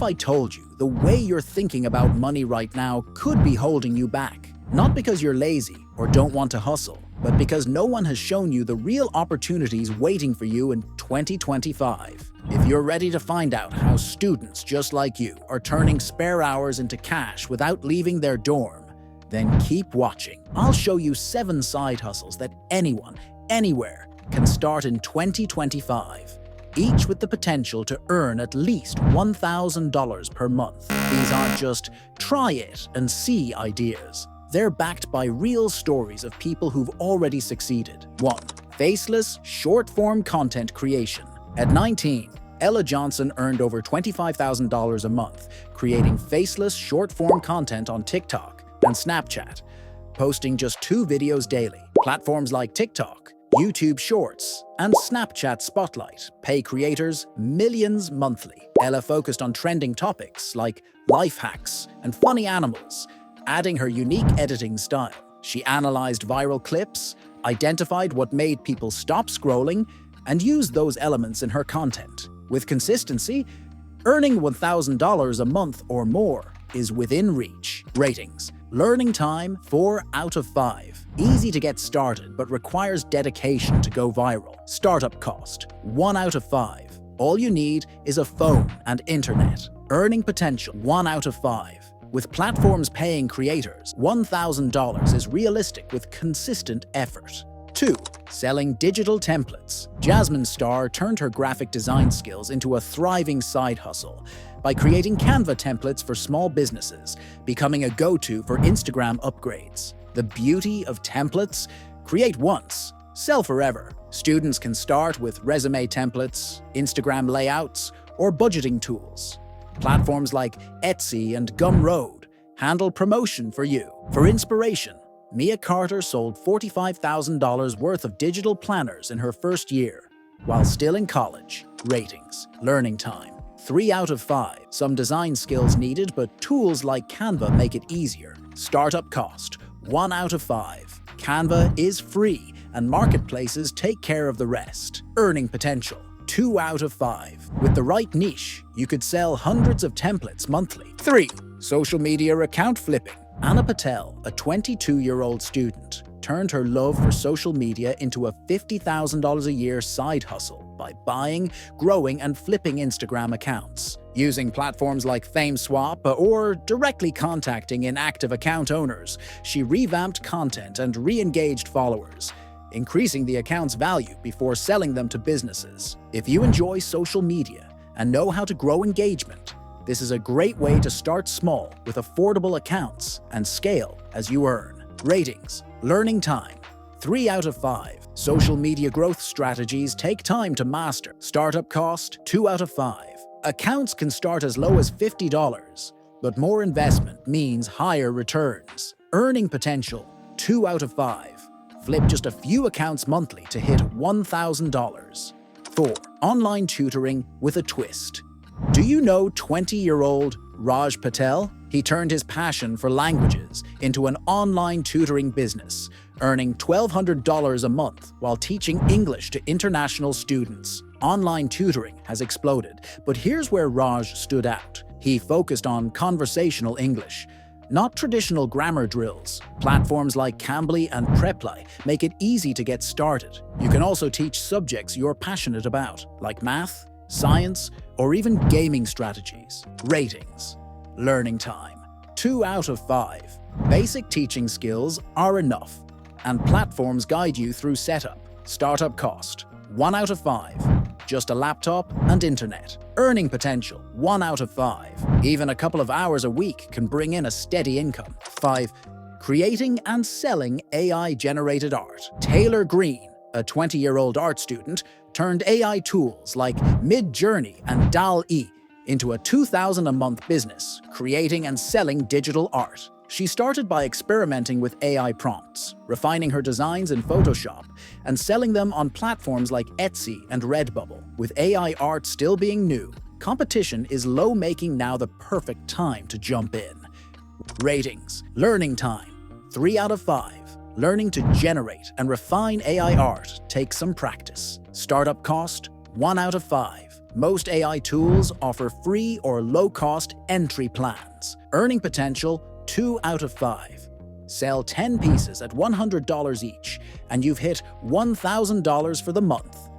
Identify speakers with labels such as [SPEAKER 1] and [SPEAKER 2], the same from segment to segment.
[SPEAKER 1] I told you the way you're thinking about money right now could be holding you back? Not because you're lazy or don't want to hustle, but because no one has shown you the real opportunities waiting for you in 2025. If you're ready to find out how students just like you are turning spare hours into cash without leaving their dorm, then keep watching. I'll show you 7 side hustles that anyone, anywhere, can start in 2025, each with the potential to earn at least $1,000 per month. These aren't just try it and see ideas. They're backed by real stories of people who've already succeeded. 1. Faceless, short-form content creation. At 19, Ella Johnson earned over $25,000 a month creating faceless, short-form content on TikTok and Snapchat, posting just 2 videos daily. Platforms like TikTok, YouTube Shorts, and Snapchat Spotlight pay creators millions monthly. Ella focused on trending topics like life hacks and funny animals, adding her unique editing style. She analyzed viral clips, identified what made people stop scrolling, and used those elements in her content. With consistency, earning $1,000 a month or more is within reach. Ratings. Learning time, 4 out of 5. Easy to get started, but requires dedication to go viral. Startup cost, 1 out of 5. All you need is a phone and internet. Earning potential, 1 out of 5. With platforms paying creators, $1,000 is realistic with consistent effort. 2. Selling digital templates. Jasmine Starr turned her graphic design skills into a thriving side hustle by creating Canva templates for small businesses, becoming a go-to for Instagram upgrades. The beauty of templates: create once, sell forever. Students can start with resume templates, Instagram layouts, or budgeting tools. Platforms like Etsy and Gumroad handle promotion for you. For inspiration, Mia Carter sold $45,000 worth of digital planners in her first year, while still in college. Ratings. Learning time, 3 out of 5. Some design skills needed, but tools like Canva make it easier. Startup cost, 1 out of 5. Canva is free, and marketplaces take care of the rest. Earning potential, 2 out of 5. With the right niche, you could sell hundreds of templates monthly. 3. Social media account flipping. Anna Patel, a 22-year-old student, turned her love for social media into a $50,000 a year side hustle by buying, growing, and flipping Instagram accounts. Using platforms like FameSwap or directly contacting inactive account owners, she revamped content and re-engaged followers, increasing the account's value before selling them to businesses. If you enjoy social media and know how to grow engagement, this is a great way to start small with affordable accounts and scale as you earn. Ratings. Learning time, 3 out of 5. Social media growth strategies take time to master. Startup cost, 2 out of 5. Accounts can start as low as $50, but more investment means higher returns. Earning potential, 2 out of 5. Flip just a few accounts monthly to hit $1,000. 4. Online tutoring with a twist. Do you know 20-year-old Raj Patel? He turned his passion for languages into an online tutoring business, earning $1,200 a month while teaching English to international students. Online tutoring has exploded, but here's where Raj stood out. He focused on conversational English, not traditional grammar drills. Platforms like Cambly and Preply make it easy to get started. You can also teach subjects you're passionate about, like math, science, or even gaming strategies. Ratings. Learning time, 2 out of 5. Basic teaching skills are enough, and platforms guide you through setup. Startup cost, 1 out of 5. Just a laptop and internet. Earning potential, 1 out of 5. Even a couple of hours a week can bring in a steady income. 5. Creating and selling AI-generated art. Taylor Green, a 20-year-old art student, turned AI tools like Midjourney and DALL-E into a $2,000 a month business, creating and selling digital art. She started by experimenting with AI prompts, refining her designs in Photoshop, and selling them on platforms like Etsy and Redbubble. With AI art still being new, competition is low, making now the perfect time to jump in. Ratings. Learning time, 3 out of 5. Learning to generate and refine AI art takes some practice. Startup cost, 1 out of 5. Most AI tools offer free or low-cost entry plans. Earning potential 2 out of 5. Sell 10 pieces at $100 each, and you've hit $1,000 for the month.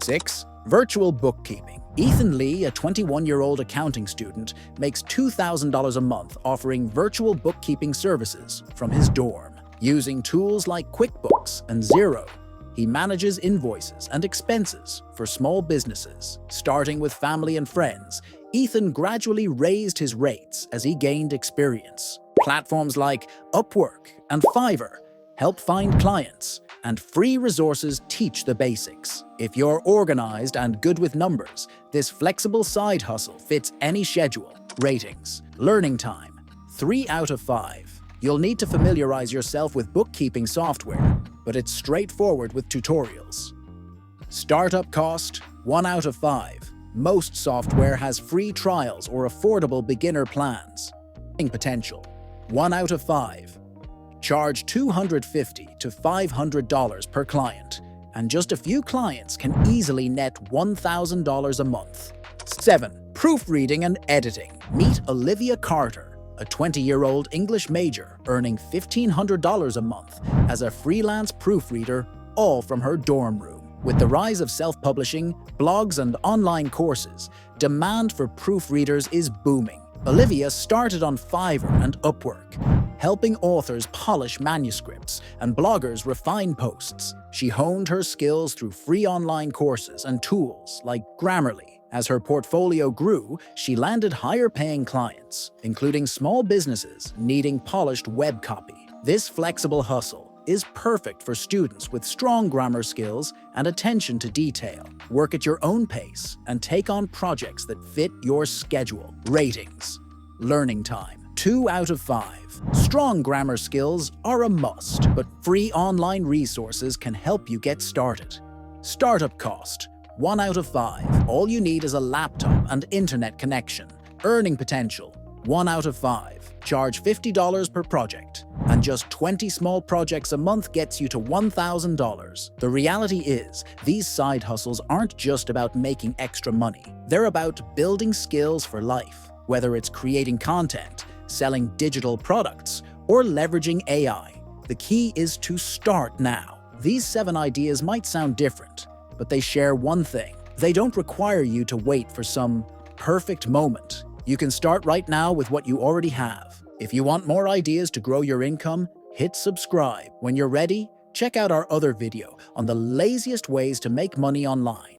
[SPEAKER 1] 6. Virtual bookkeeping. Ethan Lee, a 21-year-old accounting student, makes $2,000 a month offering virtual bookkeeping services from his dorm. Using tools like QuickBooks and Xero, he manages invoices and expenses for small businesses. Starting with family and friends, Ethan gradually raised his rates as he gained experience. Platforms like Upwork and Fiverr help find clients, and free resources teach the basics. If you're organized and good with numbers, this flexible side hustle fits any schedule. Ratings. Learning time 3 out of 5. You'll need to familiarize yourself with bookkeeping software, but it's straightforward with tutorials. Startup cost 1 out of 5. Most software has free trials or affordable beginner plans. Earning potential 1 out of 5. Charge $250 to $500 per client, and just a few clients can easily net $1,000 a month. 7. Proofreading and editing. Meet Olivia Carter, a 20-year-old English major earning $1,500 a month as a freelance proofreader, all from her dorm room. With the rise of self-publishing, blogs, and online courses, demand for proofreaders is booming. Olivia started on Fiverr and Upwork, helping authors polish manuscripts and bloggers refine posts. She honed her skills through free online courses and tools like Grammarly. As her portfolio grew, she landed higher-paying clients, including small businesses needing polished web copy. This flexible hustle is perfect for students with strong grammar skills and attention to detail. Work at your own pace and take on projects that fit your schedule. Ratings. Learning time 2 out of 5. Strong grammar skills are a must, but free online resources can help you get started. Startup cost 1 out of 5. All you need is a laptop and internet connection. Earning potential 1 out of 5. Charge $50 per project, and just 20 small projects a month gets you to $1,000. The reality is, these side hustles aren't just about making extra money. They're about building skills for life, whether it's creating content, selling digital products, or leveraging AI. The key is to start now. These 7 ideas might sound different, but they share one thing. They don't require you to wait for some perfect moment. You can start right now with what you already have. If you want more ideas to grow your income, hit subscribe. When you're ready, check out our other video on the laziest ways to make money online.